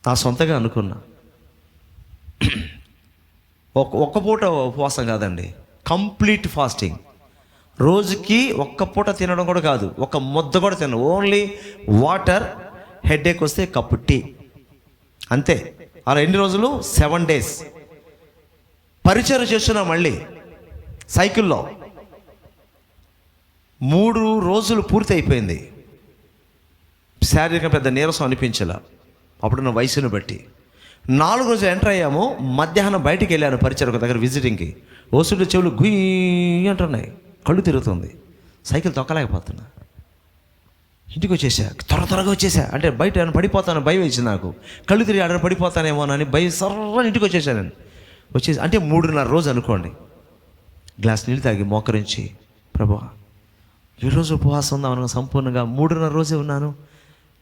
నా సొంతగా అనుకున్నా. ఒక్క పూట ఉపవాసం కాదండి, కంప్లీట్ ఫాస్టింగ్. రోజుకి ఒక్క పూట తినడం కూడా కాదు, ఒక ముద్ద కూడా తినను. ఓన్లీ వాటర్, హెడేక్ వస్తే కప్పు టీ, అంతే. అలా ఎన్ని రోజులు? 7 days పరిచయం చేస్తున్నా. మళ్ళీ సైకిల్లో 3 రోజులు పూర్తి అయిపోయింది. శారీరక పెద్ద నీరసం అనిపించలా అప్పుడున్న వయసును బట్టి. 4 రోజులు ఎంటర్ అయ్యాము. మధ్యాహ్నం బయటికి వెళ్ళాను పరిచయం ఒక దగ్గర విజిటింగ్కి. ఓసుడు చెవులు గుయ్యి అంటున్నాయి, కళ్ళు తిరుగుతుంది, సైకిల్ తొక్కలేకపోతున్నా. ఇంటికి వచ్చేసా, త్వరగా వచ్చేసా. అంటే బయట ఏమైనా పడిపోతాను భయం వేసింది నాకు, కళ్ళు తిరిగి ఆడ పడిపోతానేమోనని భయం. సర్రని ఇంటికి వచ్చేసాను నేను. వచ్చేసి అంటే 3.5 రోజు అనుకోండి. గ్లాస్ నీళ్ళు తాగి మోకరించి, ప్రభువా 7 రోజు ఉపవాసం ఉందామను, సంపూర్ణంగా 3.5 రోజే ఉన్నాను,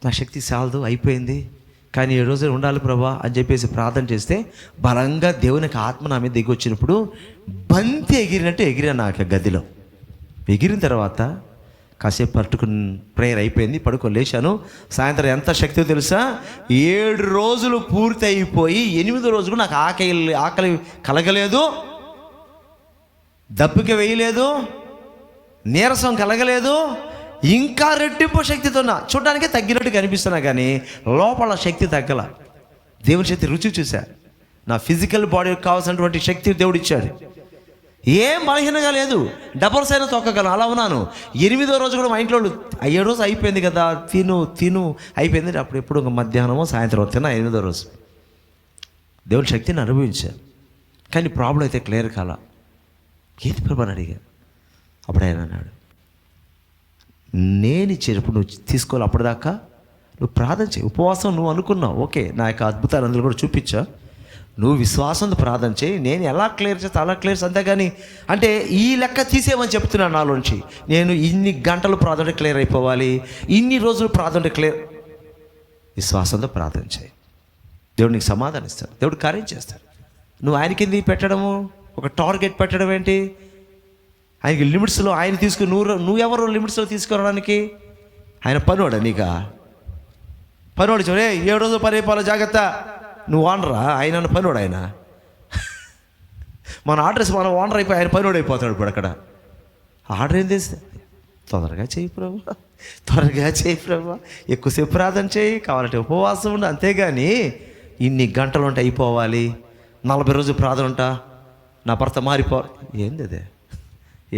నా శక్తి చాలదు, అయిపోయింది, కానీ 7 రోజులు ఉండాలి ప్రభా అని చెప్పేసి ప్రార్థన చేస్తే బలంగా దేవునికి ఆత్మ నా మీద దిగి వచ్చినప్పుడు బంతి ఎగిరినట్టు ఎగిరాను. నాకు గదిలో ఎగిరిన తర్వాత కాసేపు పట్టుకుని ప్రేయర్ అయిపోయింది, పడుకొని లేచాను. సాయంత్రం ఎంత శక్తితో తెలుసా? 7 రోజులు పూర్తి అయిపోయి 8వ రోజు నాకు ఆకలి కలగలేదు, దప్పిక వేయలేదు, నీరసం కలగలేదు, ఇంకా రెట్టింపు శక్తితో చూడడానికి తగ్గినట్టు కనిపిస్తున్నా, కానీ లోపల శక్తి తగ్గల. దేవుని శక్తి రుచి చూసా. నా ఫిజికల్ బాడీకి కావాల్సినటువంటి శక్తి దేవుడు ఇచ్చాడు. ఏం బలహీనంగా లేదు, డబల్స్ అయినా తొక్కగలను, అలా ఉన్నాను. 8వ రోజు కూడా మా ఇంట్లో 7 రోజు అయిపోయింది కదా, తిను అయిపోయింది. అప్పుడు ఎప్పుడు మధ్యాహ్నమో సాయంత్రం తిన్నా. 8వ రోజు దేవుని శక్తిని అనుభవించాను, కానీ ప్రాబ్లం అయితే క్లియర్ కాల. ఏది ప్రభు అని అడిగా. అప్పుడు ఆయన అన్నాడు, నేను ఇచ్చేటప్పుడు నువ్వు తీసుకోవాలి, అప్పటిదాకా నువ్వు ప్రార్థన చేయి. ఉపవాసం నువ్వు అనుకున్నావు, ఓకే, నా యొక్క అద్భుతాలు అందులో కూడా చూపించా. నువ్వు విశ్వాసంతో ప్రార్థన చేయి. నేను ఎలా క్లియర్ చేస్తా అలా క్లియర్ చేస్తా. అంతేగాని అంటే ఈ లెక్క తీసేయమని చెప్తున్నాను నాలోంచి. నేను ఇన్ని గంటలు ప్రార్థన క్లియర్ అయిపోవాలి, ఇన్ని రోజులు ప్రార్థన క్లియర్. విశ్వాసంతో ప్రార్థన చేయి. దేవుడు నీకు సమాధానం ఇస్తాడు, దేవుడు కార్యం చేస్తాడు. నువ్వు ఆయన కింద పెట్టడము, ఒక టార్గెట్ పెట్టడం ఏంటి? ఆయనకి లిమిట్స్లో ఆయన తీసుకుని నువ్వెవరు లిమిట్స్లో తీసుకురావడానికి? ఆయన పనివాడా నీకా? పనివాడు చూడే 7 రోజులు పని అయిపోవాలి జాగ్రత్త. నువ్వు ఓనరా? ఆయన పనివాడు. ఆయన మన అడ్రస్ మనం ఓనర్ అయిపోయి ఆయన పనివాడు అయిపోతాడు. ఇప్పుడు అక్కడ ఆర్డర్ ఏం చేస్తే తొందరగా చేయి ప్రభు, త్వరగా చేయి ప్రభు, ఎక్కువసేపు ప్రార్థన చేయి, కావాలంటే ఉపవాసం ఉండు. అంతేగాని ఇన్ని గంటలు ఉంటే అయిపోవాలి, 40 రోజులు ప్రార్థన ఉంటా, నా భర్త మారిపోవాలి. ఏంది అదే?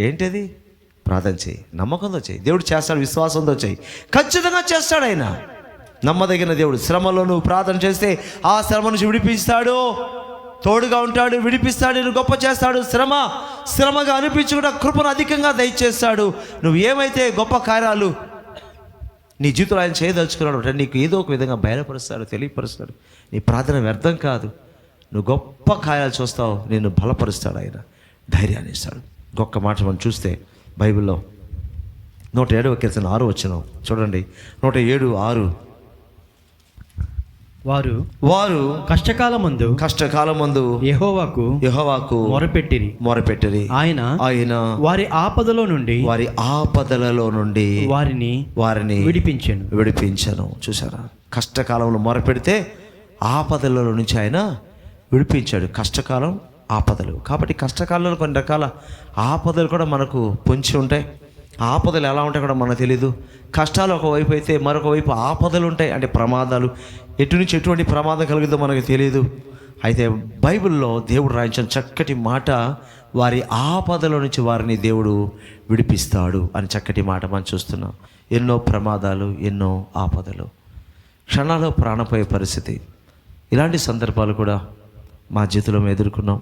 ఏంటిది? ప్రార్థన చేయి, నమ్మకంతో చేయి. దేవుడు చేస్తాడు, విశ్వాసంతో చేయి, ఖచ్చితంగా చేస్తాడు. ఆయన నమ్మదగిన దేవుడు. శ్రమలో నువ్వు ప్రార్థన చేస్తే ఆ శ్రమ నుంచి విడిపిస్తాడు, తోడుగా ఉంటాడు, విడిపిస్తాడు, నేను గొప్ప చేస్తాడు. శ్రమగా అనిపించకుండా కృపను అధికంగా దయచేస్తాడు. నువ్వు ఏమైతే గొప్ప కార్యాలు నీ జీవితంలో ఆయన చేయదలుచుకున్నాడు అంటే నీకు ఏదో ఒక విధంగా బయలుపరుస్తాడు, తెలియపరుస్తాడు. నీ ప్రార్థన వ్యర్థం కాదు, నువ్వు గొప్ప కార్యాలు చూస్తావు, నిన్ను బలపరుస్తాడు, ఆయన ధైర్యాన్ని ఇస్తాడు. గొప్ప మాట మనం చూస్తే బైబిల్లో 107వ కీర్తన 6వ వచనం చూడండి. 107:6 వారు కష్టకాలమందు యెహోవాకు మొరపెట్టిరి ఆయన వారి ఆపదలో నుండి వారిని విడిపించెను. చూసారా? కష్టకాలంలో మొరపెడితే ఆపదలలో నుంచి ఆయన విడిపించాడు. కష్టకాలం, ఆపదలు. కాబట్టి కష్టకాలంలో కొన్ని రకాల ఆపదలు కూడా మనకు పొంచి ఉంటాయి. ఆపదలు ఎలా ఉంటాయి కూడా మనకు తెలీదు. కష్టాలు ఒకవైపు అయితే మరొక వైపు ఆపదలు ఉంటాయి, అంటే ప్రమాదాలు. ఎటు నుంచి ఎటువంటి ప్రమాదం కలుగుతుందో మనకు తెలియదు. అయితే బైబిల్లో దేవుడు రాయించిన చక్కటి మాట, వారి ఆపదల నుంచి వారిని దేవుడు విడిపిస్తాడు అని చక్కటి మాట మనం చూస్తున్నాం. ఎన్నో ప్రమాదాలు, ఎన్నో ఆపదలు, క్షణాల్లో ప్రాణపోయే పరిస్థితి, ఇలాంటి సందర్భాలు కూడా మా జీవితంలో ఎదుర్కొన్నాం.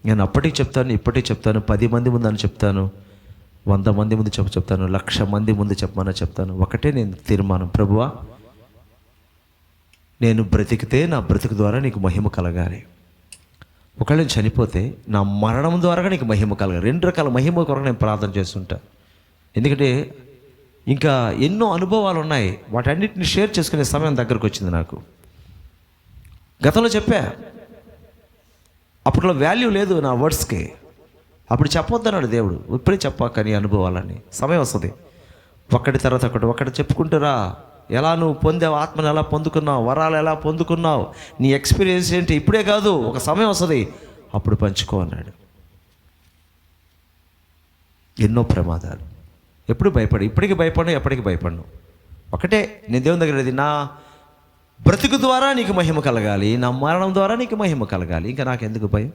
నేను అప్పటికి చెప్తాను, ఇప్పటికి చెప్తాను, 10 మంది ముందు అని చెప్తాను, 100 మంది ముందు చెప్తాను, 1,00,000 మంది ముందు చెప్పమని చెప్తాను. ఒకటే నేను తీర్మానం, ప్రభువా నేను బ్రతికితే నా బ్రతుకు ద్వారా నీకు మహిమ కలగాలి. ఒకవేళ నేను చనిపోతే నా మరణం ద్వారా నీకు మహిమ కలగాలి. 2 రకాల మహిమ కొరకు నేను ప్రార్థన చేస్తుంటా. ఎందుకంటే ఇంకా ఎన్నో అనుభవాలు ఉన్నాయి, వాటన్నిటిని షేర్ చేసుకునే సమయం దగ్గరకు వచ్చింది నాకు. గతంలో చెప్పా, అప్పట్లో వాల్యూ లేదు నా వర్డ్స్కి. అప్పుడు చెప్పొద్దన్నాడు దేవుడు, ఇప్పుడే చెప్పాక నీ అనుభవాలని. సమయం వస్తుంది, ఒకటి తర్వాత ఒకటి చెప్పుకుంటారా. ఎలా నువ్వు పొందావు, ఆత్మను ఎలా పొందుకున్నావు, వరాలు ఎలా పొందుకున్నావు, నీ ఎక్స్పీరియన్స్ ఏంటి, ఇప్పుడే కాదు, ఒక సమయం వస్తుంది, అప్పుడు పంచుకో అన్నాడు. ఎన్నో ప్రమాదాలు, ఎప్పుడు భయపడి, ఇప్పటికీ భయపడను, ఎప్పటికీ భయపడను. ఒకటే నేను దేవుని దగ్గర, నా బ్రతుకు ద్వారా నీకు మహిమ కలగాలి, నా మరణం ద్వారా నీకు మహిమ కలగాలి, ఇంకా నాకెందుకు భయం.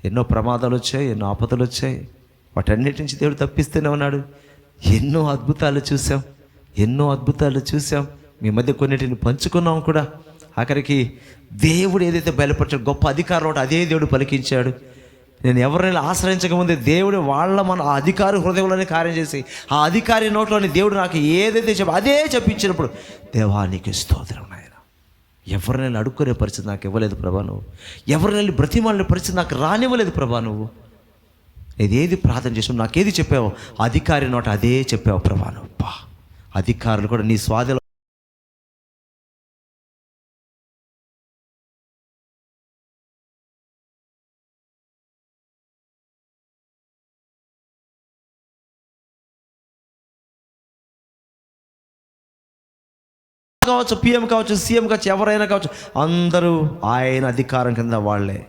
ఎన్నో ప్రమాదాలు వచ్చాయి, ఎన్నో ఆపదలు వచ్చాయి, వాటన్నిటి నుంచి దేవుడు తప్పిస్తూనే ఉన్నాడు. ఎన్నో అద్భుతాలు చూసాం. మీ మధ్య కొన్నిటిని పంచుకున్నాం కూడా. ఆఖరికి దేవుడు ఏదైతే బయలుపరిచాడు, గొప్ప అధికారం ఉంటే అదే దేవుడు పలికించాడు. నేను ఎవరినైనా ఆశ్రయించకముందే దేవుడు మన ఆ అధికారి హృదయంలోనే కార్యం చేసి, ఆ అధికారి నోట్లోని దేవుడు నాకు ఏదైతే అదే చెప్పించినప్పుడు, దేవా నీకు స్తోత్రం నాయన. ఎవరినైనా అడుక్కునే పరిస్థితి నాకు ఇవ్వలేదు ప్రభా నువ్వు, ఎవరినైనా బ్రతిమాలిన పరిస్థితి నాకు రానివ్వలేదు ప్రభా నువ్వు. ఏది ప్రార్థన చేసావు, నాకేది చెప్పావు, అధికారి నోట అదే చెప్పావు ప్రభా నువ్వు. అధికారులు కూడా నీ స్వాధీనం కావచ్చు, పిఎం కావచ్చు, సీఎం కావచ్చు, ఎవరైనా కావచ్చు, అందరూ ఆయన అధికారం కింద వాళ్ళే.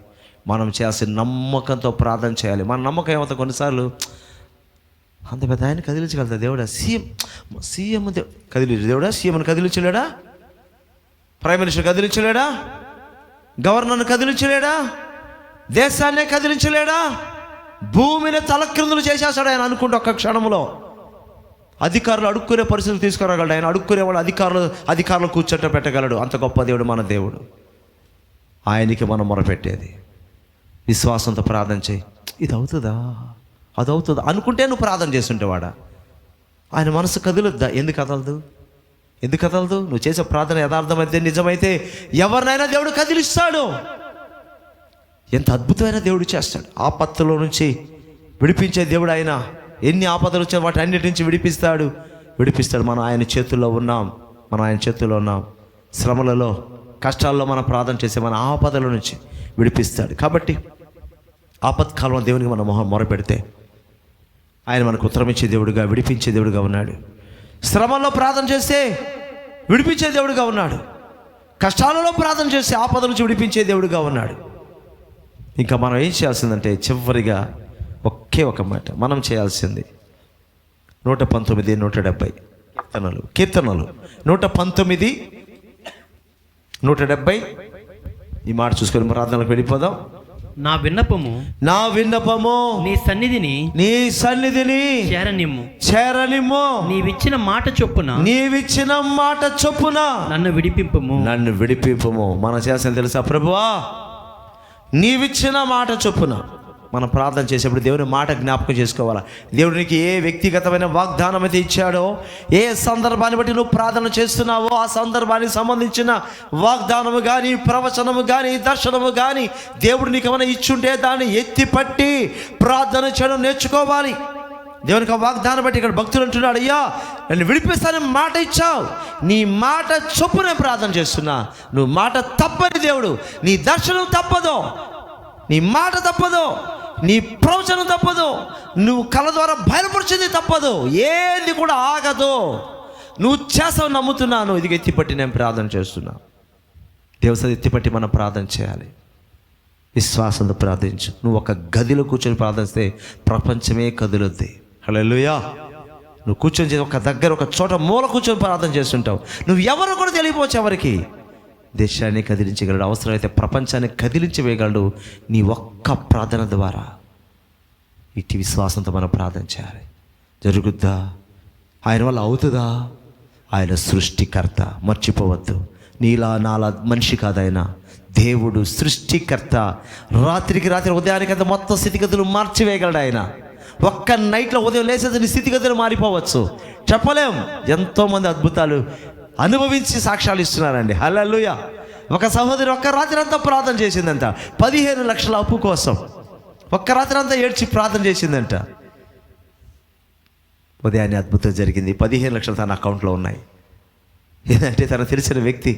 మనం చేయాల్సిన నమ్మకంతో ప్రార్థన చేయాలి. మన నమ్మకం ఏమవుతుంది, కొన్నిసార్లు అంత పెద్ద ఆయన కదిలించగలుగుతా దేవుడా, సీఎం కదిలించు దేవుడా, సీఎంని కదిలించలేడా, ప్రైమ్ మినిస్టర్ కదిలించలేడా, గవర్నర్ని కదిలించలేడా, దేశాన్నే కదిలించలేడా, భూమిని తలక్రిందులు చేసేస్తాడు ఆయన అనుకుంటే ఒక్క క్షణంలో. అధికారులు అడుక్కునే పరిస్థితులు తీసుకురాగలడు ఆయన. అడుక్కునే వాళ్ళు అధికారులు కూర్చోట పెట్టగలడు. అంత గొప్ప దేవుడు మన దేవుడు. ఆయనకి మనం మొరపెట్టేది విశ్వాసంతో ప్రార్థన చేయి. ఇది అవుతుందా, అది అవుతుందా అనుకుంటే నువ్వు ప్రార్థన చేస్తుంటేవాడా. ఆయన మనసు కదులుద్దా? ఎందుకు కదలదు? ఎందుకు కదలదు? నువ్వు చేసే ప్రార్థన యథార్థమైతే, నిజమైతే ఎవరినైనా దేవుడు కదిలిస్తాడు. ఎంత అద్భుతమైన దేవుడు చేస్తాడు. ఆపత్తులో నుంచి విడిపించే దేవుడు ఆయన. ఎన్ని ఆపదలు వచ్చాయో వాటి అన్నిటి నుంచి విడిపిస్తాడు. మనం ఆయన చేతుల్లో ఉన్నాం. శ్రమలలో, కష్టాల్లో మనం ప్రార్థన చేసే మన ఆపదల నుంచి విడిపిస్తాడు. కాబట్టి ఆపత్కాలంలో దేవునికి మనం మొరపెడితే ఆయన మనకు ఉత్తరం ఇచ్చే దేవుడుగా, విడిపించే దేవుడుగా ఉన్నాడు. శ్రమల్లో ప్రార్థన చేస్తే విడిపించే దేవుడుగా ఉన్నాడు. కష్టాలలో ప్రార్థన చేస్తే ఆపదల నుంచి విడిపించే దేవుడుగా ఉన్నాడు. ఇంకా మనం ఏం చేయాల్సిందంటే చివరిగా ఒకే ఒక మాట మనం చేయాల్సింది. 119, 170 కీర్తనలు 119, 170 ఈ మాట చూసుకొని ప్రార్థనలకు వెళ్ళిపోదాం. నా విన్నపము నీ సన్నిధిని చేరనిమ్ము. నీవిచ్చిన మాట చొప్పున నన్ను విడిపింపుము. మనం చేయాల్సింది తెలుసా? ప్రభువా, నీవిచ్చిన మాట చొప్పున. మనం ప్రార్థన చేసేప్పుడు దేవుని మాట జ్ఞాపకం చేసుకోవాలా. దేవునికి ఏ వ్యక్తిగతమైన వాగ్దానం అయితే ఇచ్చాడో, ఏ సందర్భాన్ని బట్టి నువ్వు ప్రార్థన చేస్తున్నావో ఆ సందర్భానికి సంబంధించిన వాగ్దానము కానీ, ప్రవచనము కానీ, దర్శనము కానీ దేవుడు నీకు ఏమైనా ఇచ్చుంటే దాన్ని ఎత్తిపట్టి ప్రార్థన చేయడం నేర్చుకోవాలి. దేవునికి ఆ వాగ్దానం బట్టి ఇక్కడ భక్తులు అంటున్నాడు, అయ్యా నన్ను విడిపిస్తానని మాట ఇచ్చావు, నీ మాట చొప్పునే ప్రార్థన చేస్తున్నా. నువ్వు మాట తప్పని దేవుడు. నీ దర్శనం తప్పదు, నీ మాట తప్పదు, నీ ప్రవచనం తప్పదు, నువ్వు కళ ద్వారా బయలుపరిచింది తప్పదు, ఏది కూడా ఆగదు. నువ్వు చేస్తావు నమ్ముతున్నాను. ఇది ఎత్తిపట్టి నేను ప్రార్థన చేస్తున్నా. దేవుని ఎత్తిపట్టి మనం ప్రార్థన చేయాలి. విశ్వాసంతో ప్రార్థించు. నువ్వు ఒక గదిలో కూర్చొని ప్రార్థిస్తే ప్రపంచమే కదులుద్ది. హల్లెలూయా. నువ్వు కూర్చొని ఒక దగ్గర ఒక చోట మూల కూర్చొని ప్రార్థన చేస్తుంటావు. నువ్వు ఎవరు కూడా తెలియపోవచ్చు. ఎవరికి? దేశాన్ని కదిలించగలడు, అవసరమైతే ప్రపంచాన్ని కదిలించి వేయగలడు నీ ఒక్క ప్రార్థన ద్వారా. ఇట్టి విశ్వాసంతో మనం ప్రార్థన చేయాలి. జరుగుద్దా? ఆయన వల్ల అవుతుందా? ఆయన సృష్టికర్త, మర్చిపోవద్దు. నీలా నాలా మనిషి కాదు ఆయన. దేవుడు సృష్టికర్త. రాత్రికి రాత్రి ఉదయానికంతా మొత్తం స్థితిగతులు మార్చివేయగలడు ఆయన. ఒక్క నైట్లో ఉదయం లేసేది నీ స్థితిగతులు మారిపోవచ్చు, చెప్పలేం. ఎంతోమంది అద్భుతాలు అనుభవించి సాక్ష్యాలు ఇస్తున్నారండి. హల్లెలూయా. ఒక సహోదరి ఒక్క రాత్రి అంతా ప్రార్థన చేసిందంట. 15 లక్షల అప్పు కోసం ఒక్క రాత్రి అంతా ఏడ్చి ప్రార్థన చేసిందంట. ఉదయాన్నే అద్భుతం జరిగింది. 15 లక్షలు తన అకౌంట్లో ఉన్నాయి. ఏంటంటే తనకు తెలిసిన వ్యక్తి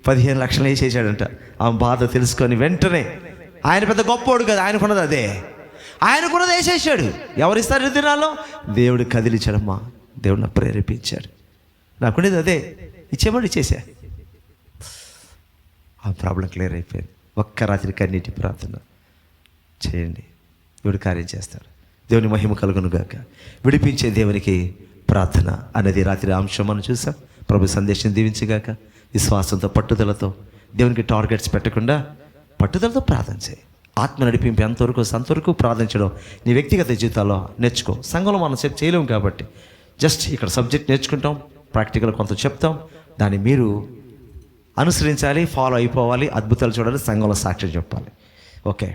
15 లక్షలు వేసేసాడంట. ఆమె బాధ తెలుసుకొని వెంటనే, ఆయన పెద్ద గొప్పోడు కదా, ఆయనకున్నది అదే, ఆయనకున్నది వేసేసాడు. ఎవరిస్తారు ఈ దినాల్లో? దేవుడు కదిలించాడమ్మా. దేవుడు నాకు ప్రేరేపించాడు, నాకుండేది అదే, ఇచ్చేవాడు ఇచ్చేసా. ఆ ప్రాబ్లం క్లియర్ అయిపోయింది. ఒక్క రాత్రి కన్నీటి ప్రార్థన చేయండి, దేవుడు కార్యం చేస్తాడు. దేవుని మహిమ కలుగును గాక. విడిపించే దేవునికి ప్రార్థన అనేది రాత్రి అంశం మనం చూసాం. ప్రభు సందేశం దీవించగాక. విశ్వాసంతో, పట్టుదలతో, దేవునికి టార్గెట్స్ పెట్టకుండా పట్టుదలతో ప్రార్థన చేయి. ఆత్మ నడిపింపు అంతవరకు ప్రార్థించడం నీ వ్యక్తిగత జీవితాల్లో నేర్చుకో. సంఘంలో మనం సేపు చేయలేము కాబట్టి జస్ట్ ఇక్కడ సబ్జెక్ట్ నేర్చుకుంటాం, ప్రాక్టికల్ కొంత చెప్తాం, దాన్ని మీరు అనుసరించాలి, ఫాలో అయిపోవాలి, అద్భుతాలు చూడాలి, సంఘంలో సాక్ష్యం చెప్పాలి. ఓకే.